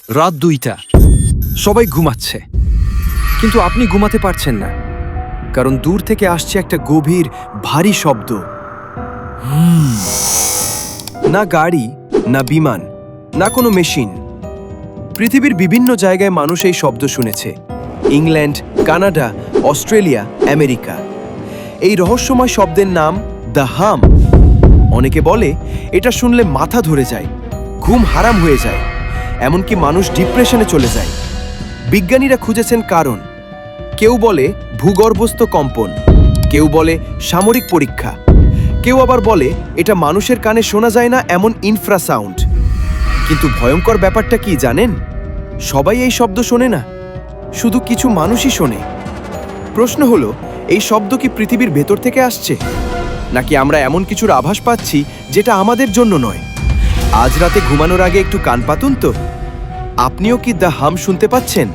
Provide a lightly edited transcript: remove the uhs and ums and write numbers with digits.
রাত 2টা, সবাই ঘুমাচ্ছে, কিন্তু আপনি ঘুমাতে পারছেন না, কারণ দূর থেকে আসছে একটা গভীর ভারী শব্দ। না গাড়ি, না বিমান, না কোনো মেশিন। পৃথিবীর বিভিন্ন জায়গায় মানুষ এই শব্দ শুনেছে। England, Canada, Australia, America. এই রহস্যময় শব্দের নাম দ্য হাম। অনেকে বলে এটা শুনলে মাথা ধরে যায়, ঘুম হারাম হয়ে যায়, এমনকি মানুষ ডিপ্রেশনে চলে যায়। বিজ্ঞানীরা খুঁজেছেন কারণ। কেউ বলে ভূগর্ভস্থ কম্পন, কেউ বলে সামরিক পরীক্ষা, কেউ আবার বলে এটা মানুষের কানে শোনা যায় না এমন ইনফ্রাসাউন্ড। কিন্তু ভয়ঙ্কর ব্যাপারটা কি জানেন? সবাই এই শব্দ শোনে না, শুধু কিছু মানুষই শোনে। প্রশ্ন হলো, এই শব্দ কি পৃথিবীর ভেতর থেকে আসছে, নাকি আমরা এমন কিছুর আভাস পাচ্ছি যেটা আমাদের জন্য নয়? আজ রাতে ঘুমানোর আগে একটু কান পাতুন তো। আপনিও কি দ্য হাম শুনতে পাচ্ছেন?